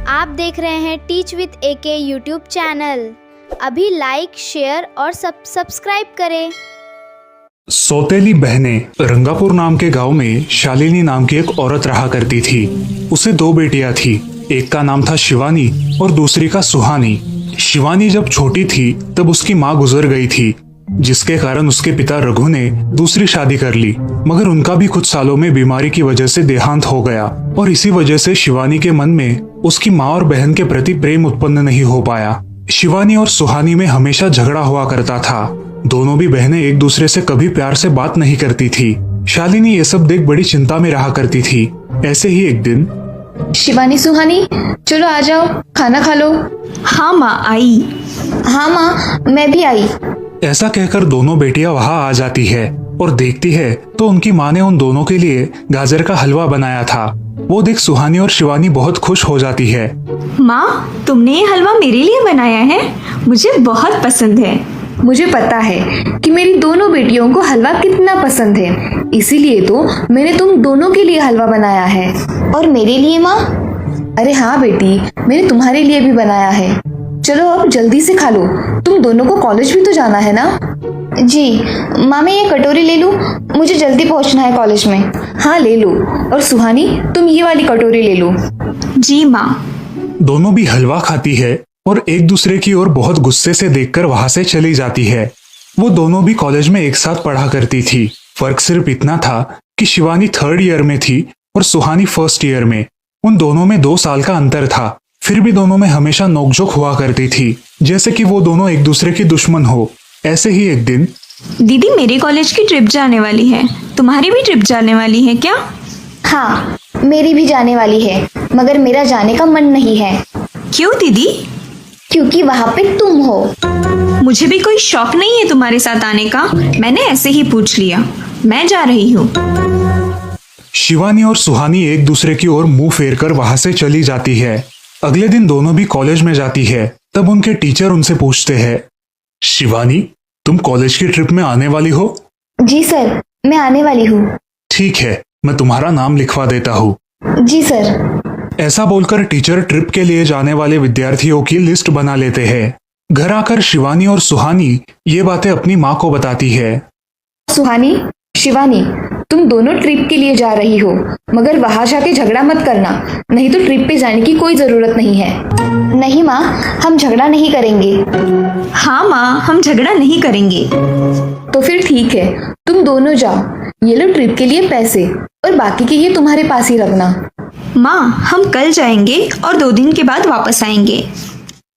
आप देख रहे हैं teach with AK YouTube channel. अभी लाइक, शेयर और सब्सक्राइब करें। सौतेली बहनें। रंगापुर नाम के गांव में शालिनी नाम की एक औरत रहा करती थी। उसे दो बेटियां थी। एक का नाम था शिवानी और दूसरी का सुहानी। शिवानी जब छोटी थी तब उसकी माँ गुजर गई थी, जिसके कारण उसके पिता रघु ने दूसरी शादी कर ली, मगर उनका भी कुछ सालों में बीमारी की वजह से देहांत हो गया और इसी वजह से शिवानी के मन में उसकी माँ और बहन के प्रति प्रेम उत्पन्न नहीं हो पाया। शिवानी और सुहानी में हमेशा झगड़ा हुआ करता था। दोनों भी बहनें एक दूसरे से कभी प्यार से बात नहीं करती थी। शालिनी ये सब देख बड़ी चिंता में रहा करती थी। ऐसे ही एक दिन, शिवानी, सुहानी, चलो आ जाओ, खाना खा लो। हाँ माँ, आई। हाँ माँ, मैं भी आई। ऐसा कहकर दोनों बेटियां वहां आ जाती है और देखती है तो उनकी माँ ने उन दोनों के लिए गाजर का हलवा बनाया था। वो देख सुहानी और शिवानी बहुत खुश हो जाती है। माँ, तुमने ये हलवा मेरे लिए बनाया है, मुझे बहुत पसंद है। मुझे पता है कि मेरी दोनों बेटियों को हलवा कितना पसंद है, इसीलिए तो मैंने तुम दोनों के लिए हलवा बनाया है। और मेरे लिए माँ? अरे हाँ बेटी, मैंने तुम्हारे लिए भी बनाया है। चलो अब जल्दी से खा लो, तुम दोनों को कॉलेज भी तो जाना है ना। जी माँ, मैं ये कटोरी ले लूँ, मुझे जल्दी पहुँचना है कॉलेज में। हाँ ले लो। और सुहानी, तुम ये वाली कटोरी ले लो। जी माँ। दोनों भी हलवा खाती है और एक दूसरे की ओर बहुत गुस्से से देखकर वहां से चली जाती है। वो दोनों भी कॉलेज में एक साथ पढ़ा करती थी। फर्क सिर्फ इतना था कि शिवानी 3rd ईयर में थी और सुहानी 1st ईयर में। उन दोनों में 2 साल का अंतर था। फिर भी दोनों में हमेशा नोकझोंक हुआ करती थी, जैसे कि वो दोनों एक दूसरे की दुश्मन हो। ऐसे ही एक दिन, दीदी, मेरे कॉलेज की ट्रिप जाने वाली है, तुम्हारी भी ट्रिप जाने वाली है क्या? हाँ, मेरी भी जाने वाली है, मगर मेरा जाने का मन नहीं है। क्यों दीदी? क्योंकि वहाँ पे तुम हो। मुझे भी कोई शौक नहीं है तुम्हारे साथ आने का, मैंने ऐसे ही पूछ लिया। मैं जा रही हूँ। शिवानी और सुहानी एक दूसरे की ओर मुंह फेरकर वहां से चली जाती है। अगले दिन दोनों भी कॉलेज में जाती है। तब उनके टीचर उनसे पूछते हैं, शिवानी, तुम कॉलेज की ट्रिप में आने वाली हो? जी सर, मैं आने वाली हूँ। ठीक है, मैं तुम्हारा नाम लिखवा देता हूँ। जी सर। ऐसा बोलकर टीचर ट्रिप के लिए जाने वाले विद्यार्थियों की लिस्ट बना लेते हैं। घर आकर शिवानी और सुहानी ये बातें अपनी माँ को बताती है। सुहानी, शिवानी, तुम दोनों ट्रिप के लिए जा रही हो, मगर वहां जाके झगड़ा मत करना, नहीं तो ट्रिप पे जाने की कोई जरूरत नहीं है। नहीं माँ, हम झगड़ा नहीं करेंगे। हाँ माँ, हम झगड़ा नहीं करेंगे। तो फिर ठीक है, तुम दोनों जाओ। ये लो ट्रिप के लिए पैसे, और बाकी के ये तुम्हारे पास ही रखना। माँ, हम कल जाएंगे और 2 दिन के बाद वापस आएंगे।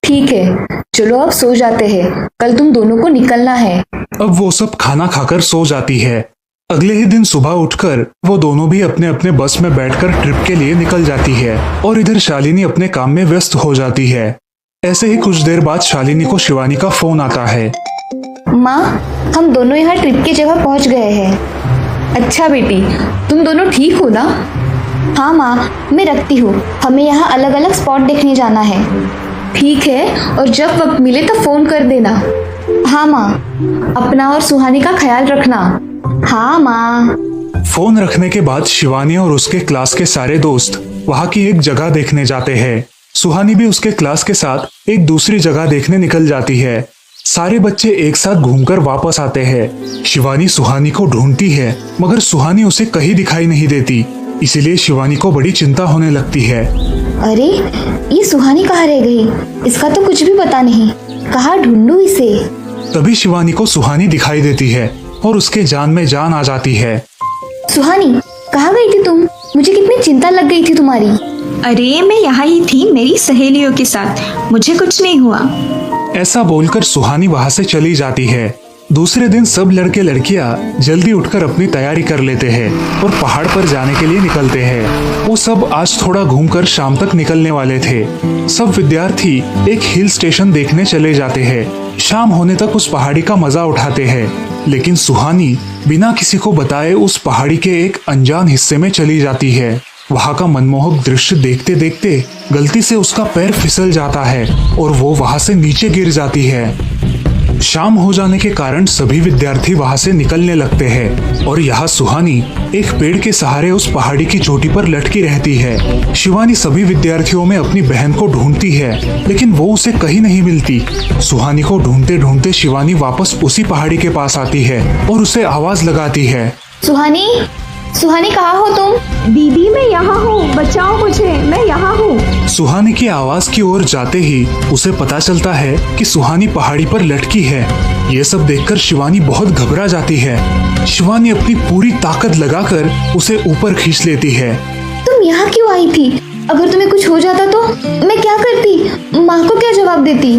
ठीक है, चलो अब सो जाते हैं, कल तुम दोनों को निकलना है। अब वो सब खाना खाकर सो जाती है। अगले ही दिन सुबह उठकर वो दोनों भी अपने अपने बस में बैठकर ट्रिप के लिए निकल जाती है और इधर शालिनी अपने काम में व्यस्त हो जाती है। ऐसे ही कुछ देर बाद शालिनी को शिवानी का फोन आता है। माँ, हम दोनों यहाँ ट्रिप की जगह पहुँच गए हैं। अच्छा बेटी, तुम दोनों ठीक हो ना? हाँ माँ, मैं रखती हूँ, हमें यहाँ अलग अलग स्पॉट देखने जाना है। ठीक है, और जब वक्त मिले तो फोन कर देना। हाँ माँ, अपना और सुहानी का ख्याल रखना। हाँ माँ। फोन रखने के बाद शिवानी और उसके क्लास के सारे दोस्त वहाँ की एक जगह देखने जाते हैं। सुहानी भी उसके क्लास के साथ एक दूसरी जगह देखने निकल जाती है। सारे बच्चे एक साथ घूमकर वापस आते हैं। शिवानी सुहानी को ढूंढती है, मगर सुहानी उसे कहीं दिखाई नहीं देती। इसीलिए शिवानी को बड़ी चिंता होने लगती है। अरे, ये सुहानी कहाँ रह गई? इसका तो कुछ भी पता नहीं, कहाँ ढूंढूं इसे? तभी शिवानी को सुहानी दिखाई देती है और उसके जान में जान आ जाती है। सुहानी, कहाँ गई थी तुम? मुझे कितनी चिंता लग गई थी तुम्हारी। अरे, मैं यहाँ ही थी मेरी सहेलियों के साथ, मुझे कुछ नहीं हुआ। ऐसा बोलकर सुहानी वहां से चली जाती है। दूसरे दिन सब लड़के लड़कियां जल्दी उठकर अपनी तैयारी कर लेते हैं और पहाड़ पर जाने के लिए निकलते हैं। वो सब आज थोड़ा घूमकर शाम तक निकलने वाले थे। सब विद्यार्थी एक हिल स्टेशन देखने चले जाते हैं। शाम होने तक उस पहाड़ी का मजा उठाते हैं, लेकिन सुहानी बिना किसी को बताए उस पहाड़ी के एक अनजान हिस्से में चली जाती है। वहाँ का मनमोहक दृश्य देखते देखते गलती से उसका पैर फिसल जाता है और वो वहाँ से नीचे गिर जाती है। शाम हो जाने के कारण सभी विद्यार्थी वहाँ से निकलने लगते हैं और यहाँ सुहानी एक पेड़ के सहारे उस पहाड़ी की चोटी पर लटकी रहती है। शिवानी सभी विद्यार्थियों में अपनी बहन को ढूंढती है, लेकिन वो उसे कहीं नहीं मिलती। सुहानी को ढूंढते ढूंढते शिवानी वापस उसी पहाड़ी के पास आती है और उसे आवाज लगाती है। सुहानी, सुहानी कहाँ हो तुम? दीदी मैं यहाँ हूँ, बचाओ मुझे, मैं यहाँ हूँ। सुहानी की आवाज की ओर जाते ही उसे पता चलता है कि सुहानी पहाड़ी पर लटकी है। ये सब देखकर शिवानी बहुत घबरा जाती है। शिवानी अपनी पूरी ताकत लगाकर उसे ऊपर खींच लेती है। तुम यहाँ क्यों आई थी? अगर तुम्हें कुछ हो जाता तो मैं क्या करती? माँ को क्या जवाब देती?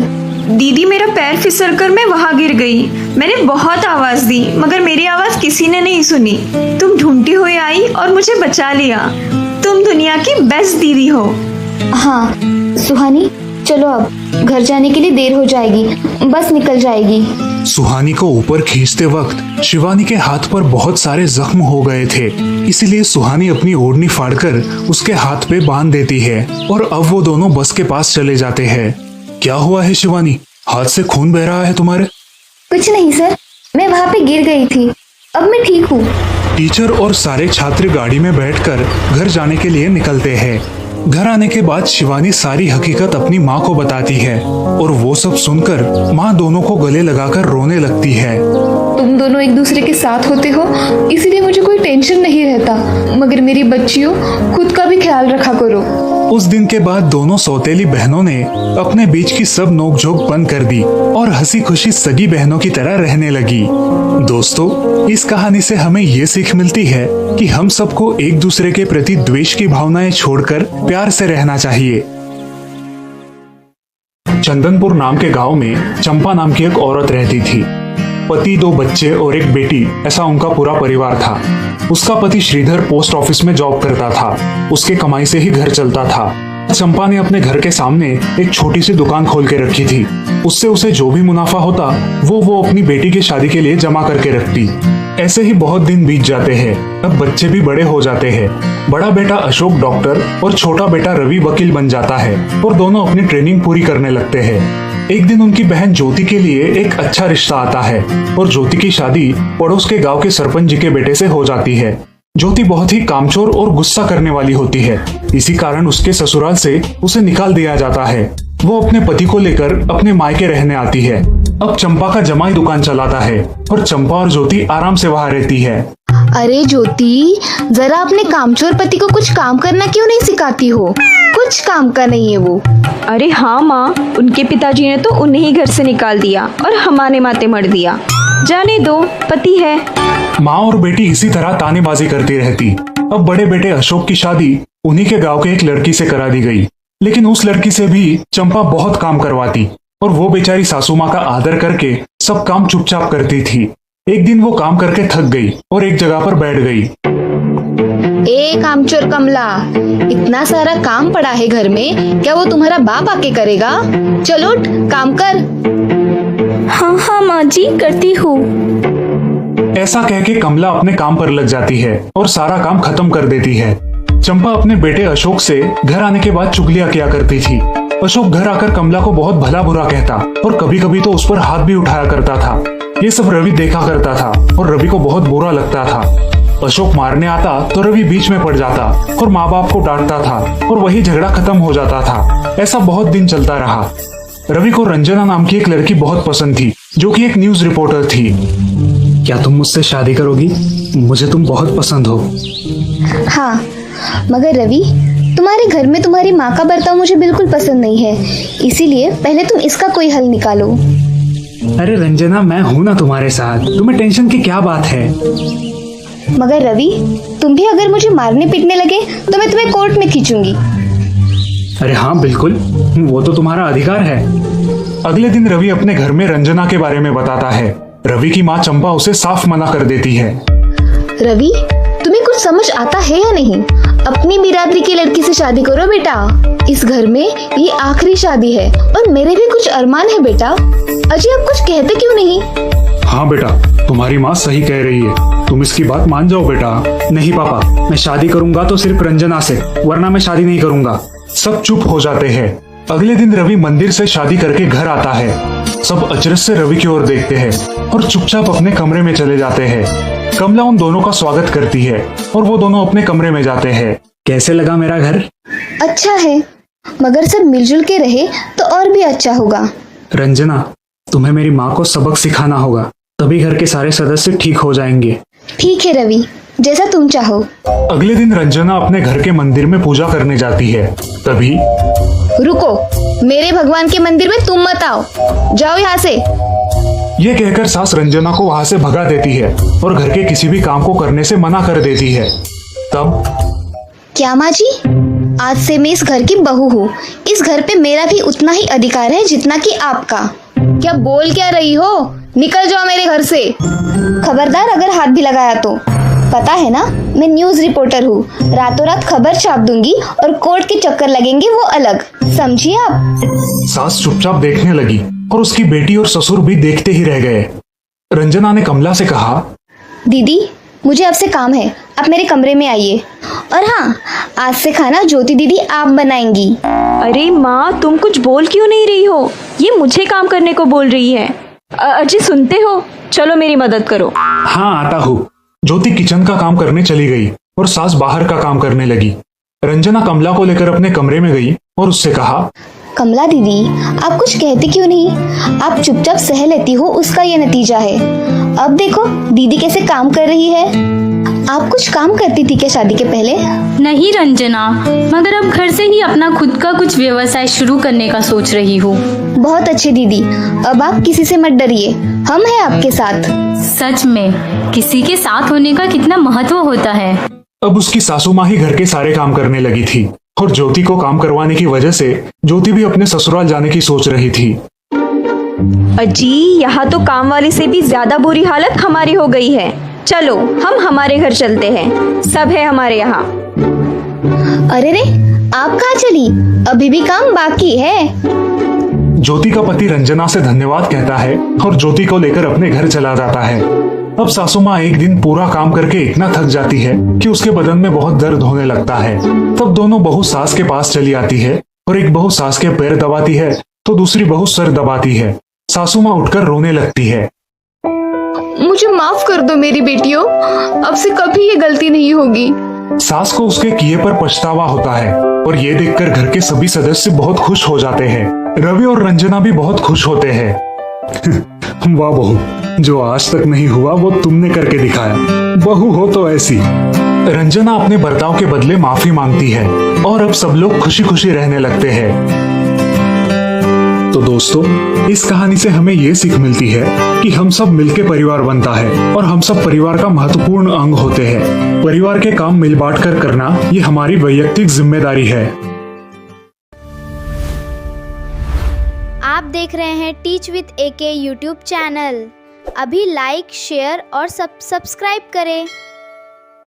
दीदी मेरा पैर फिसल कर मैं वहाँ गिर गई। मैंने बहुत आवाज दी मगर मेरी आवाज किसी ने नहीं सुनी। तुम ढूंढती हुई आई और मुझे बचा लिया। तुम दुनिया की बेस्ट दीदी हो। हाँ सुहानी, चलो अब घर जाने के लिए देर हो जाएगी, बस निकल जाएगी। सुहानी को ऊपर खींचते वक्त शिवानी के हाथ पर बहुत सारे जख्म हो गए थे, इसलिए सुहानी अपनी ओढ़नी फाड़कर उसके हाथ पे बांध देती है और अब वो दोनों बस के पास चले जाते हैं। क्या हुआ है शिवानी, हाथ से खून बह रहा है तुम्हारे? कुछ नहीं सर, मैं वहाँ पे गिर गई थी, अब मैं ठीक हूँ। टीचर और सारे छात्र गाड़ी में बैठकर घर जाने के लिए निकलते हैं। घर आने के बाद शिवानी सारी हकीकत अपनी माँ को बताती है और वो सब सुनकर माँ दोनों को गले लगाकर रोने लगती है। तुम दोनों एक दूसरे के साथ होते हो इसीलिए मुझे कोई टेंशन नहीं रहता, मगर मेरी बच्चियों खुद का भी ख्याल रखा करो। उस दिन के बाद दोनों सौतेली बहनों ने अपने बीच की सब नोकझोंक बंद कर दी और हंसी खुशी सगी बहनों की तरह रहने लगी। दोस्तों, इस कहानी से हमें ये सीख मिलती है कि हम सबको एक दूसरे के प्रति द्वेष की भावनाएं छोड़कर प्यार से रहना चाहिए। चंदनपुर नाम के गांव में चंपा नाम की एक औरत रहती थी। पति, 2 बच्चे और एक बेटी, ऐसा उनका पूरा परिवार था। उसका पति श्रीधर पोस्ट ऑफिस में जॉब करता था। उसके कमाई से ही घर चलता था। चंपा ने अपने घर के सामने एक छोटी सी दुकान खोल के रखी थी। उससे उसे जो भी मुनाफा होता वो अपनी बेटी की शादी के लिए जमा करके रखती। ऐसे ही बहुत दिन बीत जाते हैं। अब बच्चे भी बड़े हो जाते हैं। बड़ा बेटा अशोक डॉक्टर और छोटा बेटा रवि वकील बन जाता है और दोनों अपनी ट्रेनिंग पूरी करने लगते हैं। एक दिन उनकी बहन ज्योति के लिए एक अच्छा रिश्ता आता है और ज्योति की शादी पड़ोस के गांव के सरपंच जी के बेटे से हो जाती है। ज्योति बहुत ही कामचोर और गुस्सा करने वाली होती है। इसी कारण उसके ससुराल से उसे निकाल दिया जाता है। वो अपने पति को लेकर अपने मायके रहने आती है। अब चंपा का जमाई दुकान चलाता है और चंपा और ज्योति आराम से वहाँ रहती है। अरे ज्योति, जरा अपने कामचोर पति को कुछ काम करना क्यों नहीं सिखाती हो? कुछ काम का नहीं है वो। अरे हाँ माँ, उनके पिताजी ने तो उन्हें ही घर से निकाल दिया और हमारे माथे मर दिया। जाने दो, पति है। माँ और बेटी इसी तरह तानेबाजी करती रहती। अब बड़े बेटे अशोक की शादी उन्हीं के गांव के एक लड़की से करा दी गई, लेकिन उस लड़की से भी चंपा बहुत काम करवाती और वो बेचारी सासू माँ का आदर करके सब काम चुपचाप करती थी। एक दिन वो काम करके थक गई और एक जगह पर बैठ गई। ए कामचोर कमला, इतना सारा काम पड़ा है घर में, क्या वो तुम्हारा बाप आके करेगा? चलो उठ, काम कर। हाँ हाँ माँ जी, करती हूँ। ऐसा कह के कमला अपने काम पर लग जाती है और सारा काम खत्म कर देती है। चंपा अपने बेटे अशोक से घर आने के बाद चुगलियां किया करती थी। अशोक घर आकर कमला को बहुत भला बुरा कहता और कभी कभी तो उस पर हाथ भी उठाया करता था। ये सब रवि देखा करता था और रवि को बहुत बुरा लगता था। अशोक मारने आता तो रवि बीच में पड़ जाता और माँ बाप को डांटता था और वही झगड़ा खत्म हो जाता था। ऐसा बहुत दिन चलता रहा। रवि को रंजना नाम की एक लड़की बहुत पसंद थी, जो कि एक न्यूज रिपोर्टर थी। क्या तुम मुझसे शादी करोगी? मुझे तुम बहुत पसंद हो। हाँ, मगर रवि, तुम्हारे घर में तुम्हारी माँ का बर्ताव मुझे बिल्कुल पसंद नहीं है, इसीलिए पहले तुम इसका कोई हल निकालो। अरे रंजना, मैं हूँ ना तुम्हारे साथ, तुम्हें टेंशन की क्या बात है? मगर रवि, तुम भी अगर मुझे मारने पीटने लगे तो मैं तुम्हें कोर्ट में खींचूंगी। अरे हाँ बिल्कुल, वो तो तुम्हारा अधिकार है। अगले दिन रवि अपने घर में रंजना के बारे में बताता है। रवि की माँ चंपा उसे साफ मना कर देती है। रवि, तुम्हें कुछ समझ आता है या नहीं? अपनी बिरादरी की लड़की से शादी करो बेटा। इस घर में ये आखिरी शादी है और मेरे भी कुछ अरमान है बेटा। अजी, आप कुछ कहते क्यों नहीं? हाँ बेटा, तुम्हारी माँ सही कह रही है, तुम इसकी बात मान जाओ बेटा। नहीं पापा, मैं शादी करूंगा तो सिर्फ रंजना से, वरना मैं शादी नहीं करूंगा। सब चुप हो जाते हैं। अगले दिन रवि मंदिर से शादी करके घर आता है। सब अचरज से रवि की ओर देखते हैं और चुपचाप अपने कमरे में चले जाते हैं। कमला उन दोनों का स्वागत करती है और वो दोनों अपने कमरे में जाते हैं। कैसे लगा मेरा घर? अच्छा है, मगर सब मिलजुल के रहे तो और भी अच्छा होगा। रंजना, तुम्हें मेरी माँ को सबक सिखाना होगा, तभी घर के सारे सदस्य ठीक हो जाएंगे। ठीक है रवि, जैसा तुम चाहो। अगले दिन रंजना अपने घर के मंदिर में पूजा करने जाती है। तभी रुको, मेरे भगवान के मंदिर में तुम मत आओ, जाओ यहाँ से। ये कहकर सास रंजना को वहां से भगा देती है और घर के किसी भी काम को करने से मना कर देती है। तब क्या माँ जी, आज से मैं इस घर की बहू हूँ। इस घर पे मेरा भी उतना ही अधिकार है जितना कि आपका। क्या बोल क्या रही हो? निकल जाओ मेरे घर से। खबरदार अगर हाथ भी लगाया तो। पता है ना, मैं न्यूज रिपोर्टर हूँ। रातों रात खबर छाप दूंगी और कोर्ट के चक्कर लगेंगे वो अलग, समझिए आप। सास चुपचाप देखने लगी और उसकी बेटी और ससुर भी देखते ही रह गए। रंजना ने कमला से कहा, दीदी मुझे आपसे काम है, आप मेरे कमरे में आइए। और हाँ, आज से खाना ज्योति दीदी आप बनाएंगी। अरे माँ, तुम कुछ बोल क्यों नहीं रही हो? ये मुझे काम करने को बोल रही है। अजय सुनते हो? चलो मेरी मदद करो। हाँ आता हूँ। ज्योति किचन का काम करने चली गई और सास बाहर का काम करने लगी। रंजना कमला को लेकर अपने कमरे में गई और उससे कहा, कमला दीदी, आप कुछ कहते क्यों नहीं? आप चुपचाप सह लेती हो, उसका ये नतीजा है। अब देखो दीदी कैसे काम कर रही है। आप कुछ काम करती थी क्या शादी के पहले? नहीं रंजना, मगर अब घर से ही अपना खुद का कुछ व्यवसाय शुरू करने का सोच रही हूँ। बहुत अच्छे दीदी, अब आप किसी से मत डरिए, हम हैं आपके साथ। सच में किसी के साथ होने का कितना महत्व होता है। अब उसकी सासू माँ ही घर के सारे काम करने लगी थी और ज्योति को काम करवाने की वजह से ज्योति भी अपने ससुराल जाने की सोच रही थी। अजी, यहाँ तो काम वाली से भी ज्यादा बुरी हालत हमारी हो गई है। चलो हम हमारे घर चलते हैं, सब है हमारे यहाँ। अरे रे, आप कहाँ चली? अभी भी काम बाकी है। ज्योति का पति रंजना से धन्यवाद कहता है और ज्योति को लेकर अपने घर चला जाता है। अब सासू माँ एक दिन पूरा काम करके इतना थक जाती है कि उसके बदन में बहुत दर्द होने लगता है। तब दोनों बहू सास के पास चली आती है और एक बहू सास के पैर दबाती है तो दूसरी बहू सर दबाती है। सासू माँ उठकर रोने लगती है। मुझे माफ कर दो मेरी बेटियों, अब से कभी ये गलती नहीं होगी। सास को उसके किए पर पछतावा होता है और ये देखकर घर के सभी सदस्य बहुत खुश हो जाते हैं। रवि और रंजना भी बहुत खुश होते हैं। वाह बहू, जो आज तक नहीं हुआ वो तुमने करके दिखाया। बहू हो तो ऐसी। रंजना अपने बर्ताव के बदले माफी मांगती है और अब सब लोग खुशी खुशी रहने लगते हैं। तो दोस्तों, इस कहानी से हमें ये सीख मिलती है कि हम सब मिलके परिवार बनता है और हम सब परिवार का महत्वपूर्ण अंग होते हैं। परिवार के काम मिल बांट कर करना ये हमारी वैयक्तिक जिम्मेदारी है। आप देख रहे हैं teach with AK YouTube channel. अभी लाइक, शेयर और सब्सक्राइब करें।